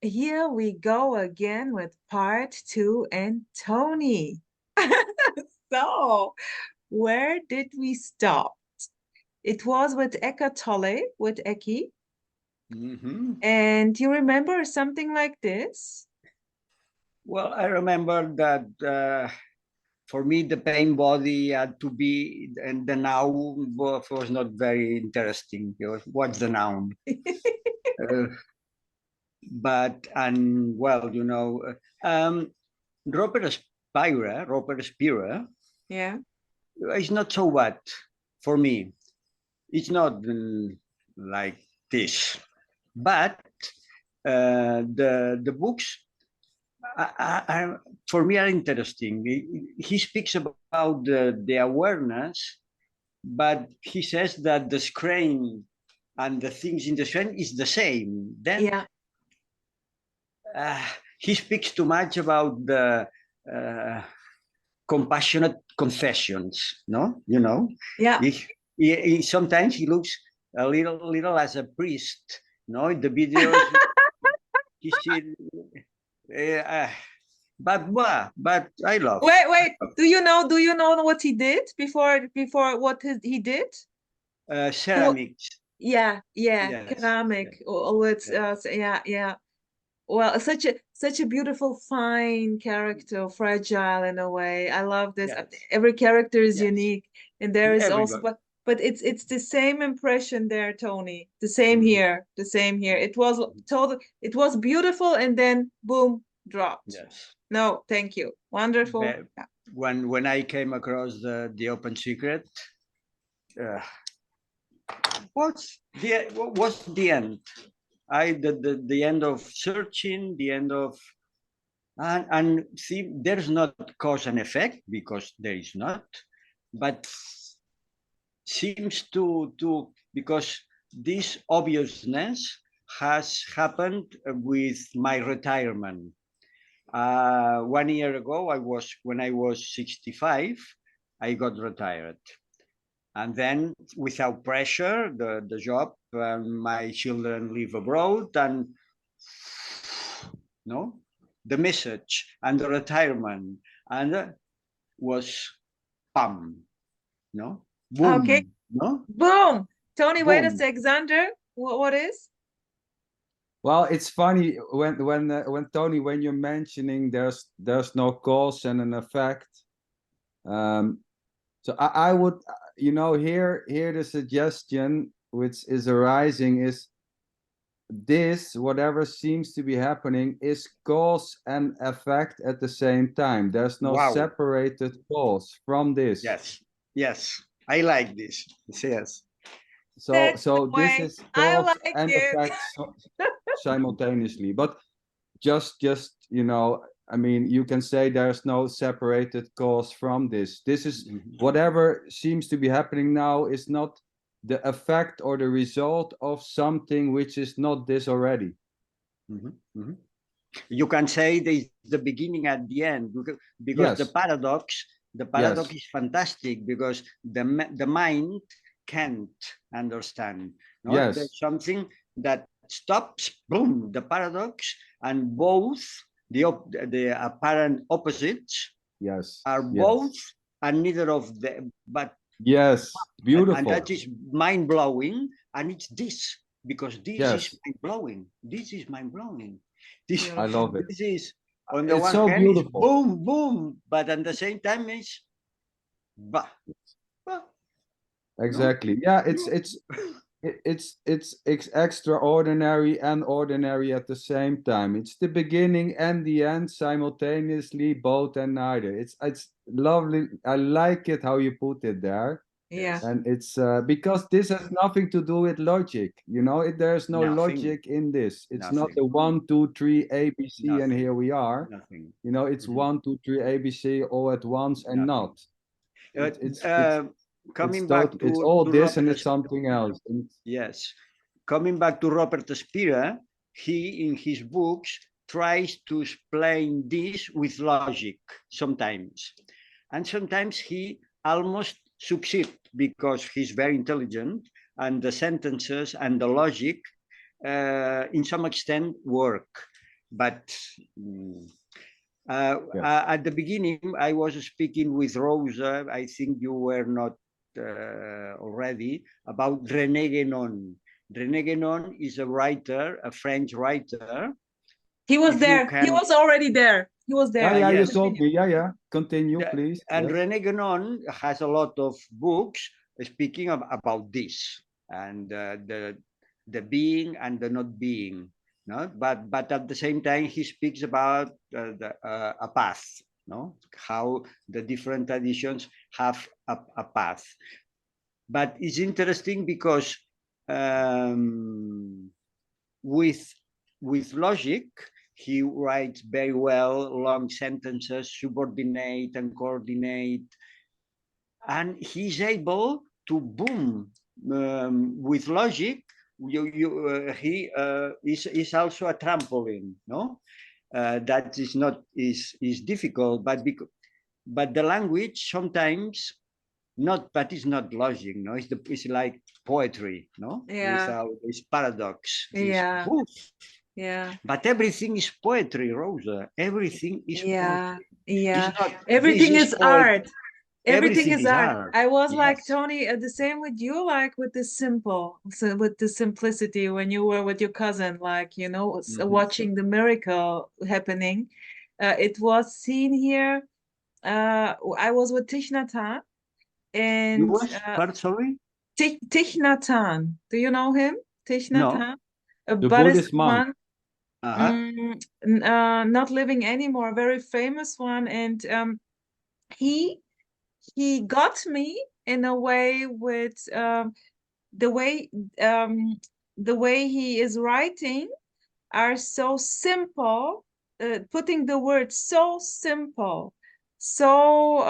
here we go again with part 2 and Tony. So, where did we stop? It was with Eckhart Tolle, with Ecki. And you remember something like this? Well, I remember that for me, the pain body had to be, and the noun was not very interesting. What's the noun? Well, Robert Spira, Yeah. it's not so bad for me. It's not like this, but the books for me are interesting. He speaks about the awareness, but he says that the screen and the things in the screen is the same. Then Yeah. He speaks too much about the compassionate confessions, no? Yeah. He sometimes he looks a little as a priest, no? In the videos, he see, but I love. Wait. Do you know what he did before what he did? Ceramics. Yeah, Yes. ceramic. Yeah. Well, such a beautiful, fine character, fragile in a way. I love this. Yes. Every character is Yes. unique, and there is also, but it's the same impression there, Tony. The same here. The same here. It was total. It was beautiful, and then boom, dropped. Yes. No, thank you. Wonderful. Yeah. When I came across the Open Secret, what's the end? The end of searching, the end of and see, there's not cause and effect because there is not, but seems to because this obviousness has happened with my retirement. 1 year ago, when I was 65, I got retired. And then without pressure, the job, my children live abroad, and the message and the retirement, and was bam, boom, Okay. Boom. Tony, boom. wait a sec, Xander. What is? Well, it's funny when Tony, when you're mentioning there's no cause and an effect. So I would, here the suggestion which is arising is this, whatever seems to be happening, is cause and effect at the same time. There's no separated cause from this. Yes, I like this. Yes. So this is cause and effect simultaneously. But just I mean, you can say there's no separated cause from this. This is whatever seems to be happening now is not the effect or the result of something which is not this already. You can say the beginning at the end, because the paradox is fantastic, because the mind can't understand. There's something that stops, boom, the paradox, and both the apparent opposites are both, and neither of them, but beautiful, and that is mind-blowing, and it's this, because this is mind-blowing. This is mind-blowing. I love it. This is, on the it's one so hand, beautiful. Boom, boom, but at the same time it's exactly. Yeah, it's extraordinary and ordinary at the same time. It's the beginning and the end simultaneously, both and neither. It's lovely. I like it how you put it there. Yeah. And it's because this has nothing to do with logic, there's no logic in this. It's not the 1, 2, 3 ABC and here we are. It's 1, 2, 3 ABC all at once and not. Coming back to it's all this Robert, and it's something else. Yes. Coming back to Robert Spira, he in his books tries to explain this with logic sometimes. And sometimes he almost succeeds because he's very intelligent, and the sentences and the logic in some extent work. but at the beginning, I was speaking with Rosa. I think you were not already, about René Guénon. René Guénon is a writer, a French writer. He was there. He was already there. He was there. Yeah, you told me. Yeah. Continue, please. And René Guénon has a lot of books speaking about this and the being and the not being. No, but at the same time he speaks about a path. No, how the different traditions have a path. But it's interesting because with logic, he writes very well, long sentences, subordinate and coordinate, and he's able to boom with logic. He is also a trampoline, no? That is not is difficult, but the language sometimes not, but it's not logic, no? It's like poetry, no? Yeah. Without this paradox. Yeah. It's, yeah. But everything is poetry, Rosa. Everything is poetry. Yeah. Not, everything is art. Everything is art. I was yes. like, Tony, the same with you, like with the simple, so with the simplicity when you were with your cousin, like, you know, watching the miracle happening. It was seen here. I was with Thich Nhat Hanh, and you was sorry? Thich Nhat Hanh. Do you know him? Thich Nhat Hanh, a the Buddhist monk. Not living anymore, very famous one, and he got me in a way with the way he is writing are so simple, putting the words so simple, so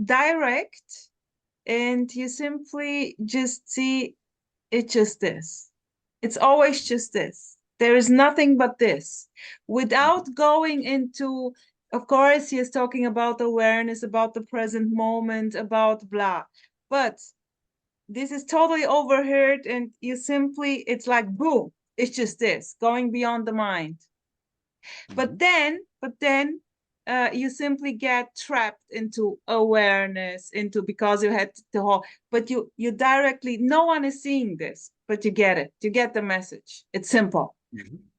direct, and you simply just see it's just this. It's always just this. There is nothing but this. Without going into, of course, he is talking about awareness, about the present moment, about blah. But this is totally overheard, and you simply, it's like boom, it's just this, going beyond the mind. But then you simply get trapped into awareness, into, because you had the whole, but you directly, no one is seeing this, but you get it, you get the message. It's simple.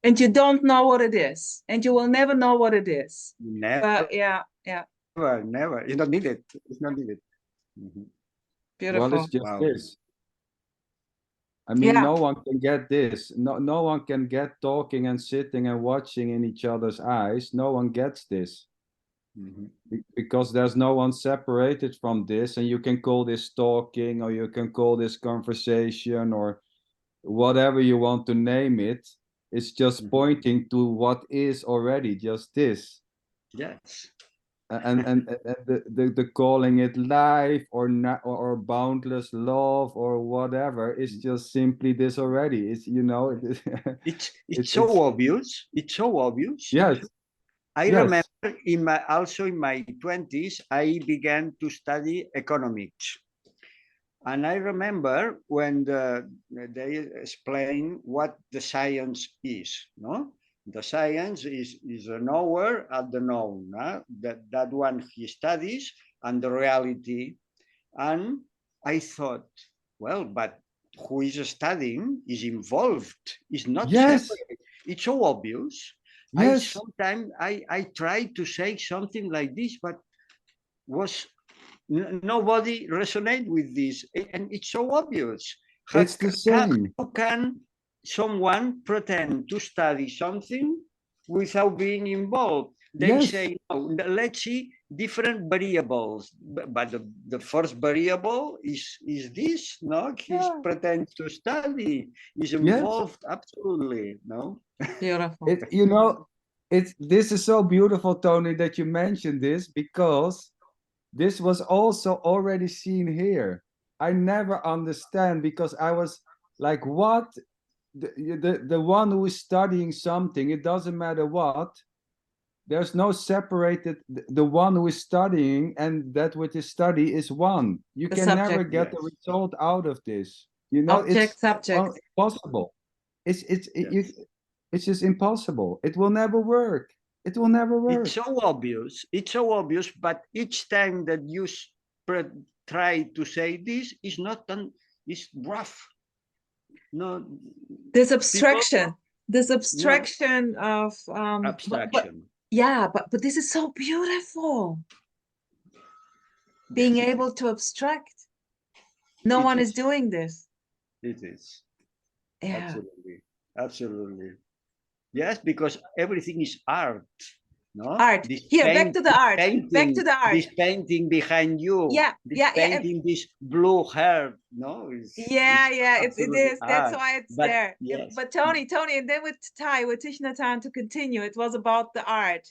And you don't know what it is, and you will never know what it is. Never. Yeah. Never. You don't need it. It's not needed. Beautiful. Well, it's just this. I mean, no one can get this. No one can get talking and sitting and watching in each other's eyes. No one gets this. Because there's no one separated from this, and you can call this talking, or you can call this conversation, or whatever you want to name it. It's just pointing to what is already just this. Yes. And the calling it life or boundless love or whatever is just simply this already. It's, you know, it's so obvious. It's so obvious. Yes. I remember in my 20s, I began to study economics. And I remember when they explain what the science is, no? The science is a knower at the known, that one he studies, and the reality. And I thought, well, but who is studying is involved, is not separate. It's so obvious. Yes. Sometimes I tried to say something like this, but nobody resonate with this, and it's so obvious. It's the same. How can someone pretend to study something without being involved? They say, no, let's see different variables, but the first variable is this, no? He's pretends to study, is involved, absolutely, no? Beautiful. You know, this is so beautiful, Tony, that you mentioned this, because this was also already seen here. I never understand, because I was like, what? The one who is studying something, it doesn't matter what, there's no separated, the one who is studying and that which is study is one. You can never get the result out of this. You know, object, it's subject. impossible. It's just impossible. It will never work. It will never work. It's so obvious. It's so obvious, but each time that you try to say this, is not is rough. No, this abstraction, of abstraction. But this is so beautiful. Being able to abstract. No one is doing this. It is. Yeah. Absolutely. Absolutely. Yes, because everything is art. No? Art. This Back to the art. Painting, back to the art. This painting behind you. Yeah. This painting, this blue hair. No? It is. That's why it's there. Yes. But Toni, and then with Thich Nhat Hanh, to continue, it was about the art.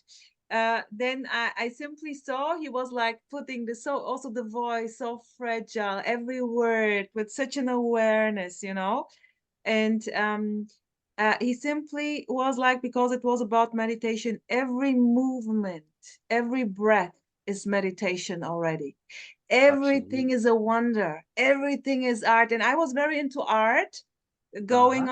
Then I simply saw he was like putting also the voice so fragile, every word with such an awareness, you know. And he simply was like, because it was about meditation, every movement, every breath is meditation already. Everything is a wonder. Everything is art. And I was very into art, going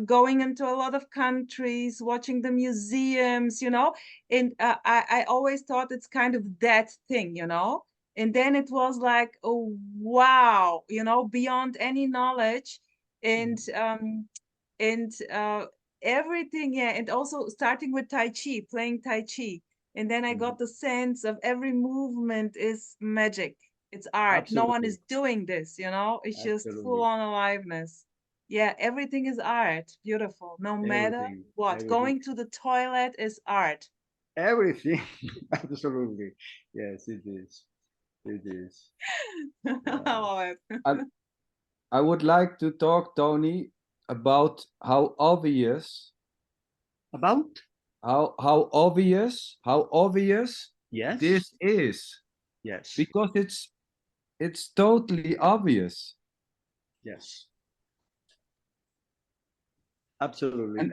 going into a lot of countries, watching the museums, you know. And I always thought it's kind of that thing, you know. And then it was like, oh wow, you know, beyond any knowledge. And everything, yeah. And also starting with Tai Chi, playing Tai Chi. And then I got the sense of every movement is magic. It's art. Absolutely. No one is doing this, you know? It's just full on aliveness. Yeah, everything is art. Beautiful. No matter what. Going to the toilet is art. Everything. Absolutely. Yes, it is. It is. I love it. I would like to talk, Toni, about how obvious. About? How obvious Yes. This is. Yes. Because it's totally obvious. Yes. Absolutely.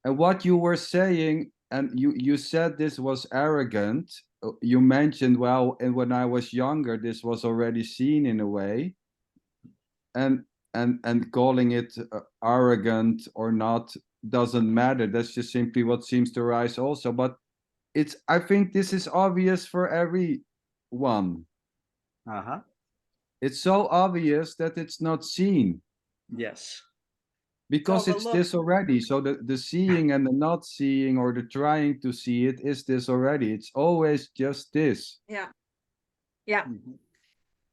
And what you were saying, and you said this was arrogant. You mentioned, well, and when I was younger, this was already seen in a way. And calling it arrogant or not doesn't matter. That's just simply what seems to rise also. But I think this is obvious for everyone. It's so obvious that it's not seen. Yes. Because it's this already. So the seeing and the not seeing, or the trying to see it, is this already. It's always just this. Yeah. Yeah.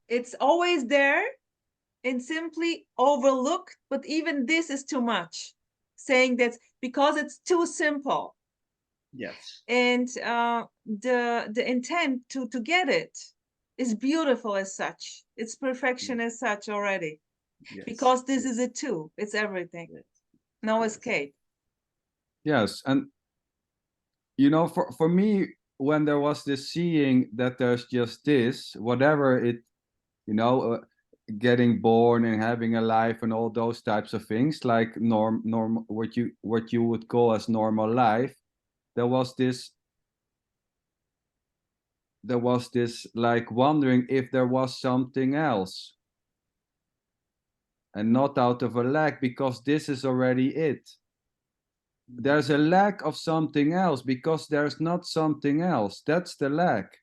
It's always there and simply overlooked, but even this is too much. Saying that because it's too simple. Yes. And the intent to get it is beautiful as such. It's perfection as such already. Yes. Because this is it too. It's everything. Yes. No escape. Yes. And you know, for me, when there was this seeing that there's just this, whatever it, you know, getting born and having a life and all those types of things, like what you would call as normal life, there was this like wondering if there was something else, and not out of a lack, because this is already it. There's a lack of something else because there's not something else. That's the lack.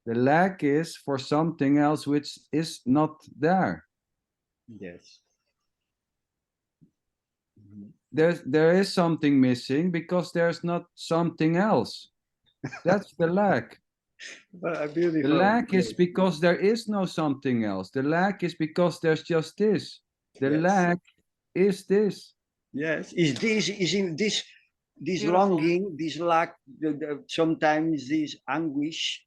The lack is for something else which is not there. Yes. There is something missing because there's not something else. That's the lack. The lack is because there is no something else. The lack is because there's just this. The lack is this. Yes, is in this longing, this lack, sometimes this anguish,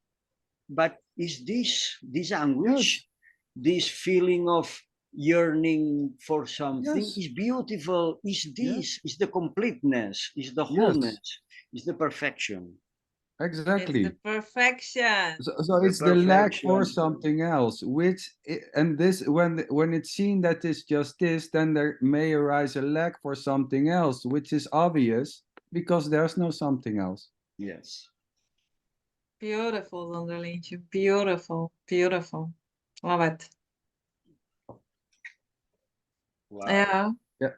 but is this anguish, this feeling of yearning for something, is beautiful, is this, is the completeness, is the wholeness, is the perfection. Exactly. It's the perfection. So it's the lack for something else, and this, when it's seen that it's just this, then there may arise a lack for something else, which is obvious because there's no something else. Yes. Beautiful, Zonderlientje. Beautiful, beautiful. Love it. Wow. Yeah. Yeah.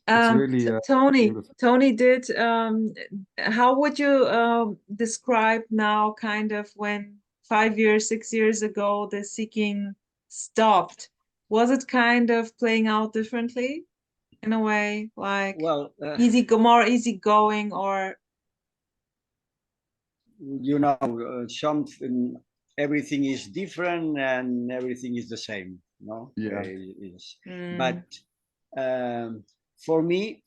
It's really beautiful. Toni did, how would you describe now kind of when 5 years, 6 years ago, the seeking stopped? Was it kind of playing out differently in a way, like Well, more easygoing, or? You know, something, everything is different and everything is the same, no? Yeah. But for me,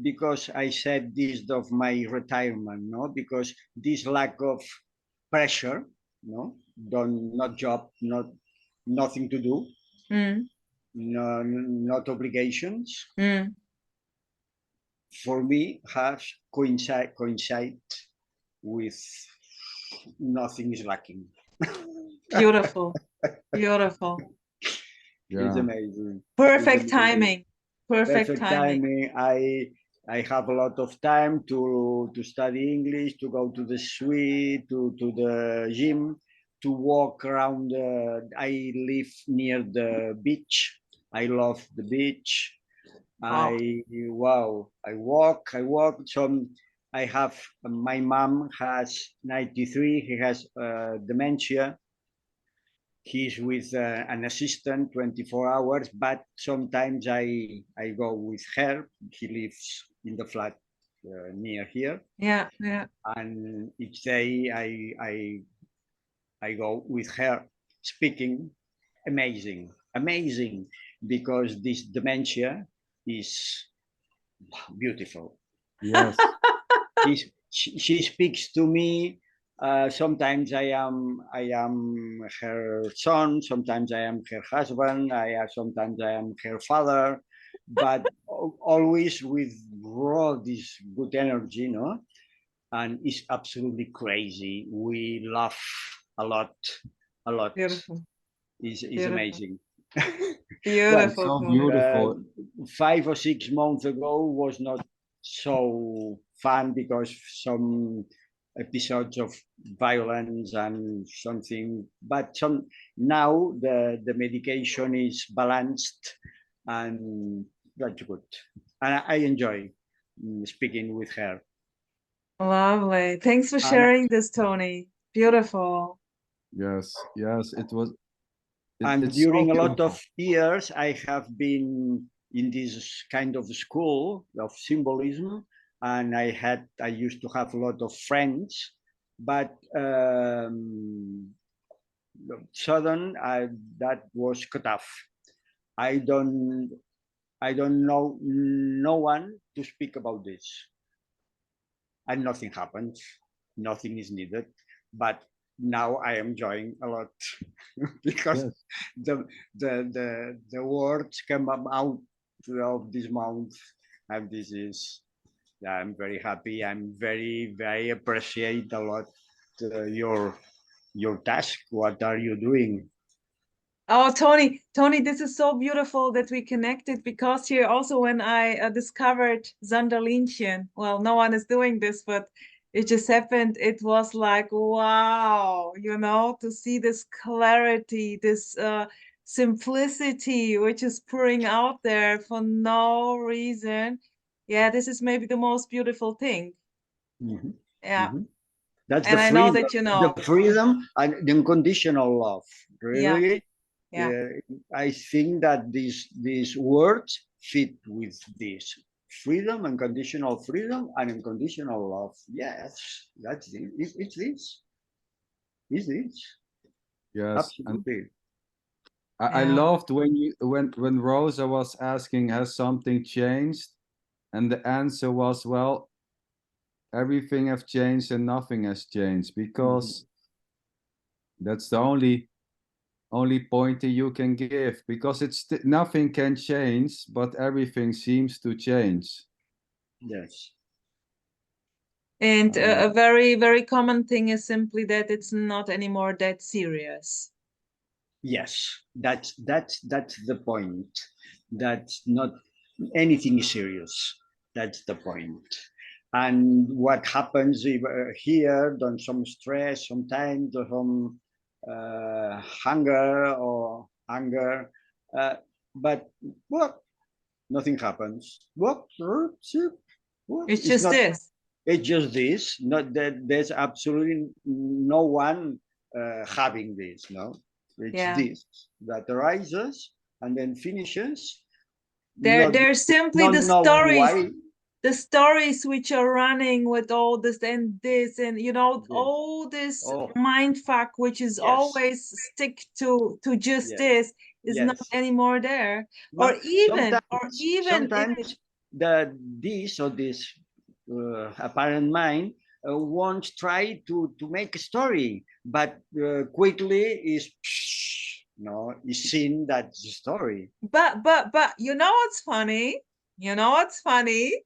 because I said this of my retirement, no, because this lack of pressure, no, not job, nothing to do, no, not obligations. For me, has coincide with nothing is lacking. Beautiful, beautiful. Yeah. It's amazing. Perfect It's amazing. timing. Perfect timing. I have a lot of time to study English, to go to the suite, to the gym, to walk around. I live near the beach. I love the beach. Wow. I walk. I have, my mom has 93. He has dementia. He's with an assistant 24 hours, but sometimes I go with her. He lives in the flat near here. Yeah. And each day I go with her speaking. Amazing, because this dementia is beautiful. Yes. She speaks to me. Sometimes I am her son. Sometimes I am her husband. Sometimes I am her father. But always with raw this good energy, no? And it's absolutely crazy. We laugh a lot. Beautiful. It's Beautiful. amazing. Beautiful. So beautiful. 5 or 6 months ago was not so fun because some episodes of violence and something, but now the medication is balanced and that's good. And I enjoy speaking with her. Lovely. Thanks for sharing this, Toni. Beautiful. Yes, it was. And during a lot of years, I have been in this kind of school of symbolism, and I used to have a lot of friends, but sudden that was cut off. I don't know no one to speak about this, and nothing happens. Nothing is needed, but now I am enjoying a lot because the words come out of this mouth, and this is, I'm very happy. I'm very appreciate a lot your task. What are you doing? Oh, Toni, this is so beautiful that we connected, because here also when I discovered Sonderlinchen, well, no one is doing this, but it just happened. It was like, wow, to see this clarity, this simplicity, which is pouring out there for no reason. Yeah, this is maybe the most beautiful thing. Mm-hmm. Yeah. Mm-hmm. That's and the I freedom, know that the freedom and the unconditional love. Really, yeah. I think that these words fit with this freedom, unconditional freedom, and unconditional love. Yes, that's it. It's this. It's this. Yes, absolutely. I loved when Rosa was asking, has something changed? And the answer was, well, everything has changed and nothing has changed, because that's the only pointer you can give, because it's nothing can change, but everything seems to change. Yes. And a very, very common thing is simply that it's not anymore that serious. Yes, that's the point. That's not anything is serious. That's the point. And what happens here, on some stress, sometimes, or some hunger or anger, but well, nothing happens. What? It's It's just not. this. It's just this. Not that there's absolutely no one having this. No, it's Yeah. this that arises and then finishes. They're simply Not the knowing stories, why. the stories which are running with all this and this, and you know, Yes. all this Oh, mind fuck which is yes. always stick to just Yes. this is not Yes. anymore there. No, Or even sometimes this or this apparent mind won't try to make a story, but quickly is seen that's the story. but you know what's funny? You know what's funny?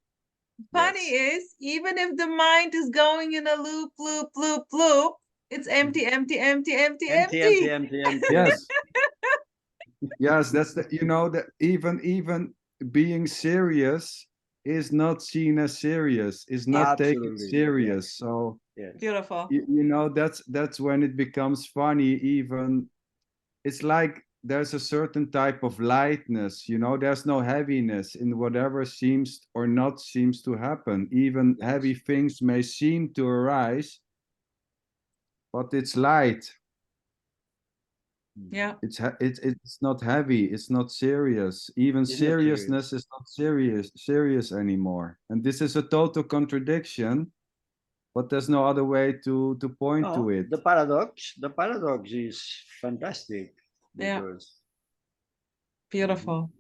Funny Yes. is, even if the mind is going in a loop, it's empty, empty, empty, empty, Empty, empty. empty, empty, empty. Yes. Yes, that's the, you know, that even being serious is not seen as serious, is not taken Absolutely. serious. Yes. So Yes. Beautiful. you know, that's when it becomes funny. Even it's like there's a certain type of lightness, you know, there's no heaviness in whatever seems or not seems to happen. Even Yes. heavy things may seem to arise, but it's light. Yeah. It's not heavy, it's not serious. Even It's not serious. seriousness is not serious anymore. And this is a total contradiction, but there's no other way to point to it. The paradox is fantastic because Beautiful.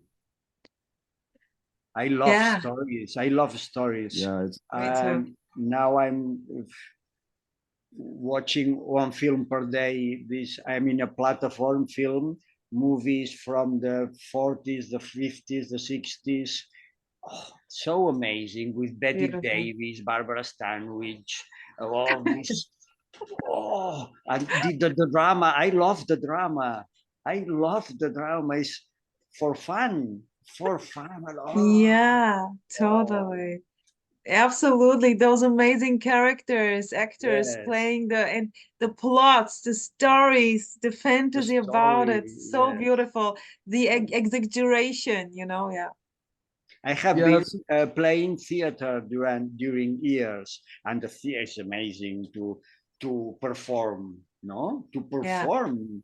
I love stories. I love stories. Yeah, it's And now I'm watching one film per day. I'm in a platform film, movies from the 40s, the 50s, the 60s. Oh, so amazing with Betty Beautiful. Davis, Barbara Stanwyck, all this. Oh, and the drama. I love the drama. I love the drama. It's for fun. For fun. Yeah, totally. Absolutely. Those amazing actors Yes. playing and the plots, the stories, the fantasy about it. So Yes. beautiful. The exaggeration, you know, yeah. I have been playing theater during years, and the theater is amazing to perform, no, to perform.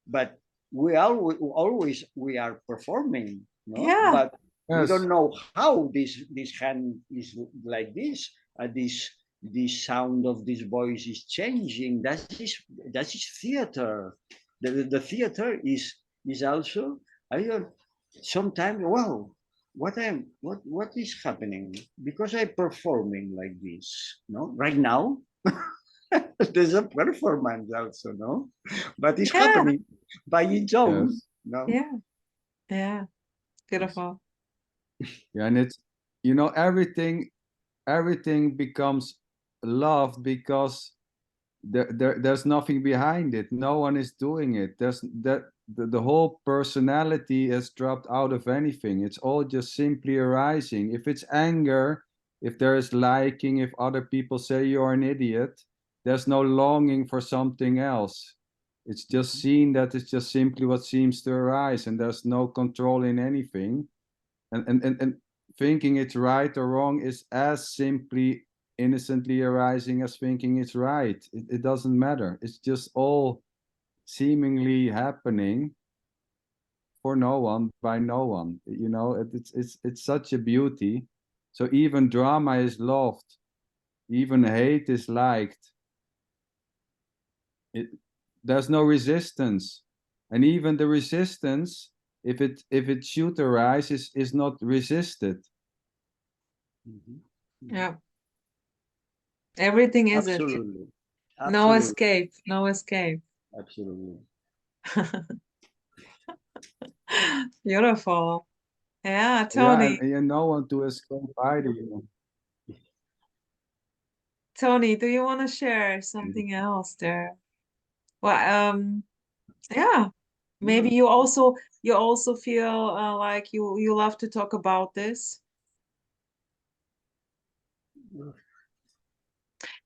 But we always we are performing, no, Yeah. but we yes. don't know how this hand is like this. This sound of this voice is changing. That is theater. The theater is also. I don't sometimes. Wow, what is happening? Because I'm performing like this, no, right now. There's a performance also, no, but it's happening by its own, Yes. no. Yeah. Beautiful. Yeah, and it's, you know, everything becomes love because there's nothing behind it. No one is doing it. The whole personality has dropped out of anything. It's all just simply arising. If it's anger, if there is liking, if other people say you're an idiot, there's no longing for something else. It's just seen that it's just simply what seems to arise, and there's no control in anything. And thinking it's right or wrong is as simply innocently arising as thinking it's right. It doesn't matter. It's just all seemingly happening for no one by no one. You know, it's such a beauty. So even drama is loved, even hate is liked. There's no resistance, and even the resistance, if it should arise, is not resisted. Yeah. Everything is Absolutely. it. No escape. No escape. Absolutely. Beautiful. Yeah, Yeah, Toni. and no one to escape either. Toni, do you want to share something else there? Well, yeah. Maybe you also feel like you love to talk about this.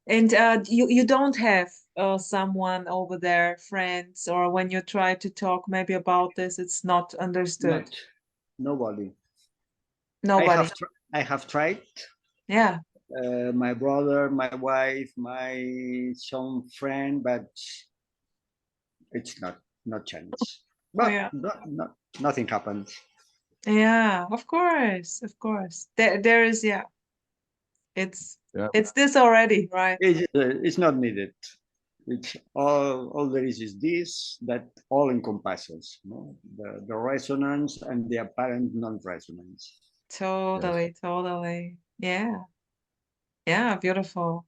And you don't have someone over there, friends, or when you try to talk maybe about this, it's not understood. Nobody. Nobody. I have tried. Yeah. My brother, my wife, my some friend, but it's not chance. But Yeah. nothing happens. Yeah, of course, of course. There is, yeah. It's Yeah. it's this already, right? It's not needed. It's all there is this that all encompasses, no? The resonance and the apparent non-resonance. Totally, totally. Yeah. Yeah, beautiful.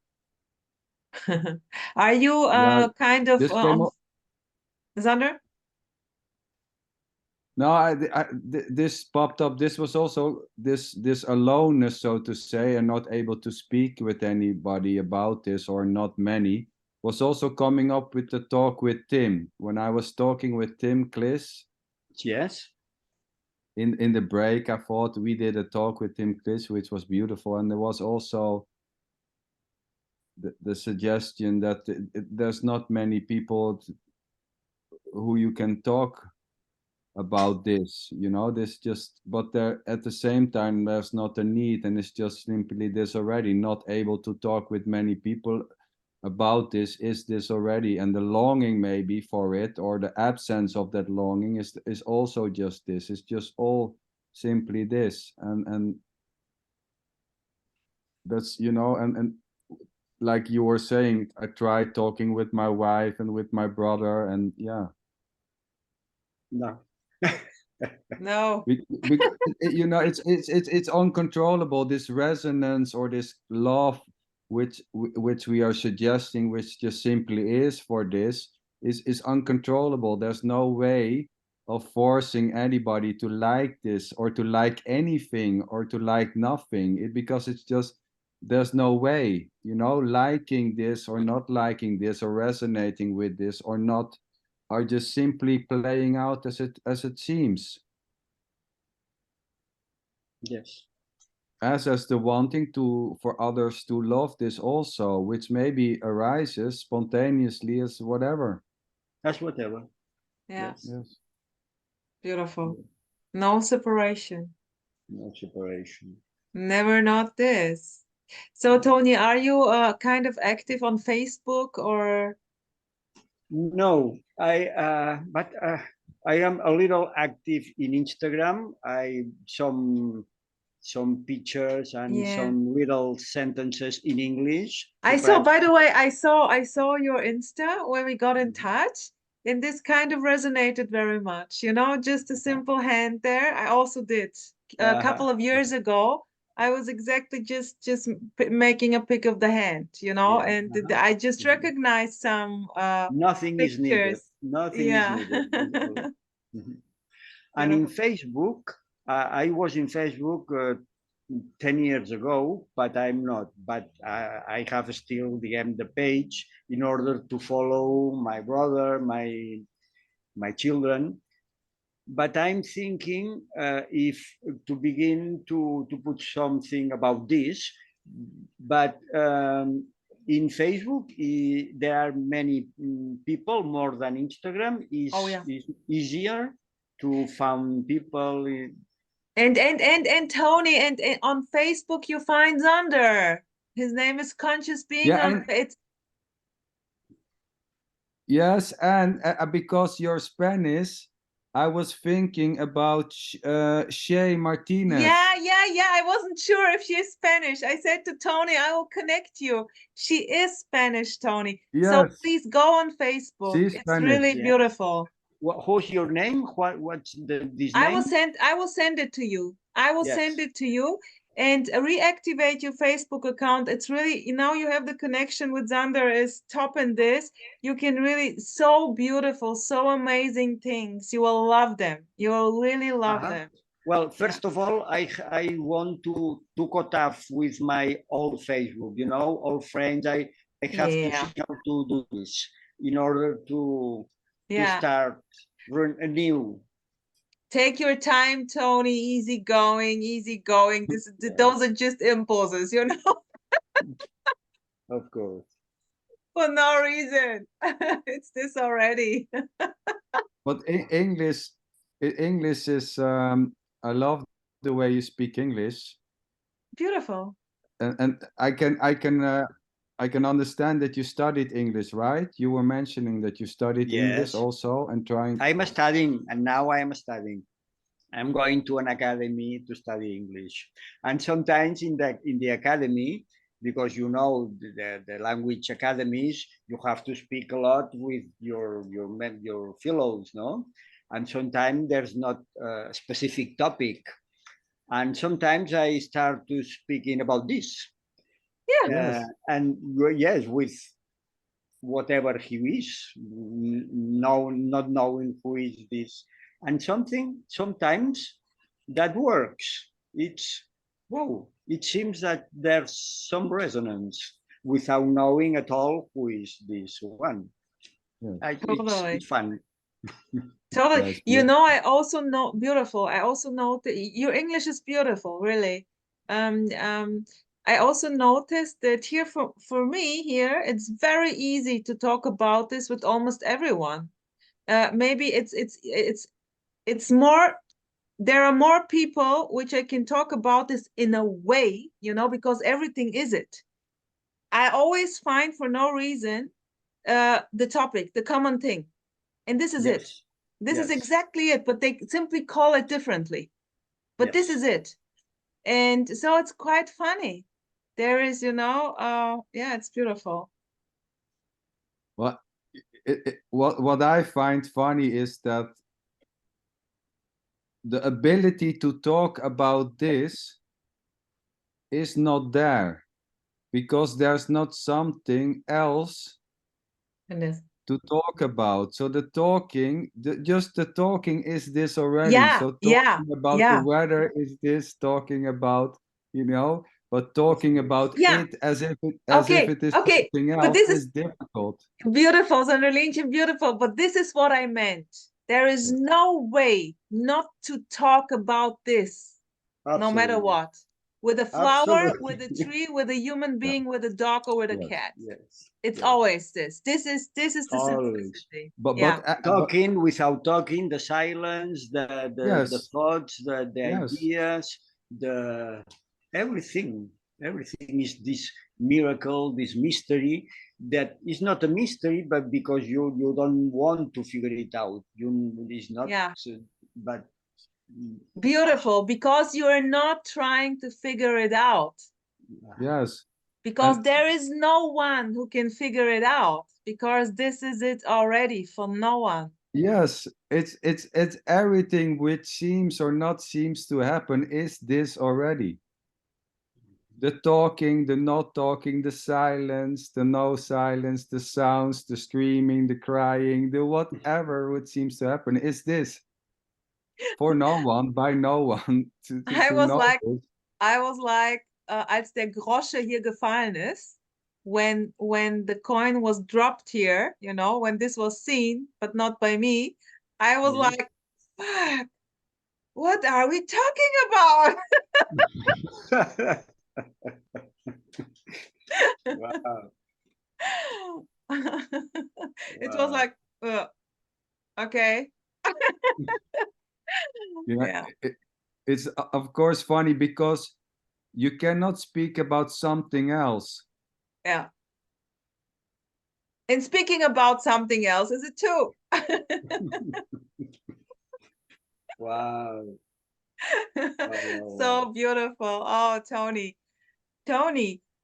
Are you Yeah, kind of this came on up. Xander? No, this popped up. This was also this aloneness, so to say, and not able to speak with anybody about this, or not many, was also coming up with the talk with Tim. When I was talking with Tim Kliss Yes. in the break, I thought we did a talk with Tim Kliss, which was beautiful, and there was also the suggestion that there's not many people who you can talk about this, this just, but there at the same time there's not a need, and it's just simply this already, not able to talk with many people about this is this already, and the longing maybe for it, or the absence of that longing is also just this, it's just all simply this, and that's, and like you were saying, I tried talking with my wife and with my brother, and yeah. No. No. Because it's uncontrollable, this resonance or this love which we are suggesting, which just simply is for this, is uncontrollable. There's no way of forcing anybody to like this, or to like anything, or to like nothing, because it's just, there's no way, liking this or not liking this, or resonating with this or not, are just simply playing out as it seems. Yes. As the wanting for others to love this also, which maybe arises spontaneously as whatever. That's whatever. Yeah. Yes. Beautiful. No separation. No separation. Never not this. So Toni, are you kind of active on Facebook or? No, but I am a little active in Instagram. I some pictures and Yeah. some little sentences in English. I saw, by the way, I saw your Insta when we got in touch, and this kind of resonated very much. Just a simple hand there. I also did a couple of years ago. I was exactly just making a pic of the hand, Yeah, and I just recognized some nothing is needed. pictures. Nothing is Yeah. needed. Mhm. And in Beautiful. Facebook, I was in Facebook 10 years ago, but I'm not. But I have still the page in order to follow my brother, my children. But I'm thinking if to begin to put something about this. But in Facebook, there are many people more than Instagram. Oh yeah. Is easier to find people. And Toni, and on Facebook you find Zander. His name is Conscious Being Yeah, on it's. yes, and because you're Spanish, I was thinking about Shay Martinez. Yeah. I wasn't sure if she's Spanish. I said to Toni, I will connect you. She is Spanish, Toni. So Yes, please go on Facebook. she's It's Spanish. really beautiful. Who's your name? What's this I name? will send it to you. I will send it to you and reactivate your Facebook account. It's really, you have the connection with Zander is top in this. You can really, so beautiful, so amazing things. You will love them. You will really love them. Well, first of all, I want to cut off with my old Facebook, old friends. I have to see how to do this in order to start anew. Take your time, Toni. Easy going, easy going. Those are just impulses, Of course. For no reason. It's this already. But English is I love the way you speak English. Beautiful. And I can understand that you studied English, right? You were mentioning that you studied English Yes. also and trying. I'm studying, and now I am studying. I'm going to an academy to study English, and sometimes in the academy, because you know the language academies, you have to speak a lot with your fellows, no? And sometimes there's not a specific topic, and sometimes I start to speaking about this. Yeah. And yes, with whatever he is, not knowing who is this, and sometimes that works. It's wow. It seems that there's some resonance without knowing at all who is this one. Yeah. Totally. It's fun. Totally. You know, I also know beautiful. I also know that your English is beautiful, really. I also noticed that here for me here, it's very easy to talk about this with almost everyone. Maybe it's more, there are more people which I can talk about this in a way, you know, because everything is it. I always find for no reason the topic, the common thing. And this is Yes. it. This Yes. is exactly it, but they simply call it differently. But this is it. And so it's quite funny. There is, you know, yeah, it's beautiful. Well, what I find funny is that the ability to talk about this is not there because there's not something else to talk about. So the talking, just the talking is this already. Yeah, so talking about the weather is this, talking about, you know, but talking about it as if it is something else is difficult. Beautiful, Sonderlinchen, beautiful. But this is what I meant. There is no way not to talk about this, no matter what. With a flower, with a tree, with a human being, with a dog, or with a cat. It's always this. This is the simplicity. But talking without talking, the silence, the thoughts, the ideas, the everything is this miracle, this mystery that is not a mystery, but because you don't want to figure it out. It's not. But beautiful, because you are not trying to figure it out. Yes. Because there is no one who can figure it out, because this is it already for no one. Yes, it's everything which seems or not seems to happen is this already. The talking, the not talking, the silence, the no silence, the sounds, the screaming, the crying, the whatever which seems to happen is this. For no one, by no one. I was like, als der Grosche hier gefallen ist, when the coin was dropped here, you know, when this was seen, but not by me, I was like, fuck, what are we talking about? Wow. It was like, okay. Yeah. It's of course funny because you cannot speak about something else. Yeah. And speaking about something else is it too. Wow. So beautiful. Oh, Toni.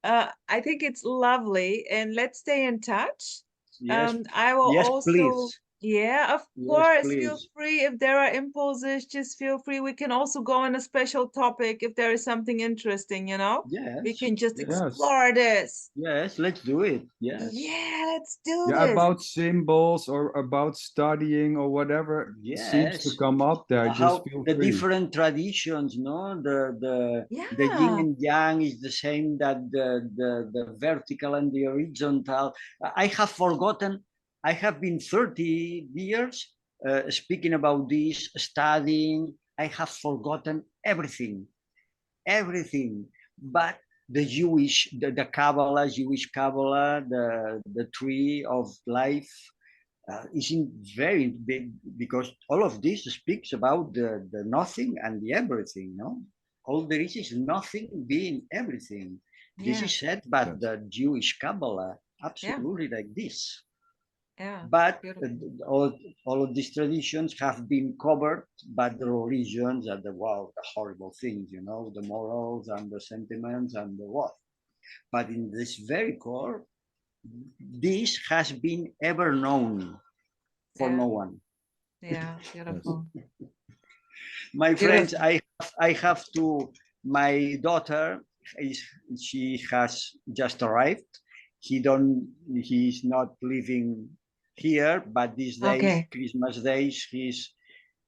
I think it's lovely, and let's stay in touch. Yes. I will yes, also please. Yeah, of Yes, course. please. Feel free if there are impulses, just feel free. We can also go on a special topic if there is something interesting, you know? Yes. We can just explore this. Yes, let's do it. Yes. Yeah, let's do this. About symbols or about studying or whatever seems to come up there. Just feel the free. different traditions, no? The yin and yang is the same that the vertical and the horizontal. I have forgotten. I have been 30 years speaking about this, studying. I have forgotten everything. But the Jewish Kabbalah, the tree of life, isn't very big, because all of this speaks about the nothing and the everything, no? All there is nothing being everything. This is said by the Jewish Kabbalah, absolutely like this. But all of these traditions have been covered by the religions and the horrible things, you know, the morals and the sentiments and the what. But in this very core, this has been ever known for no one. Yeah, beautiful. My friends, I have to. My daughter she has just arrived. He's not living here, but these days, Christmas days,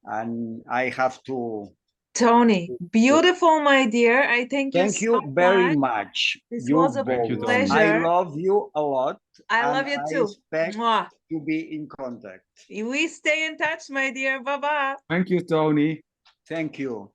and I have to. Toni, beautiful, my dear. I thank you very much. This was a pleasure. I love you a lot. I love you too. I expect to be in contact. We stay in touch, my dear. Bye-bye. Thank you, Toni. Thank you.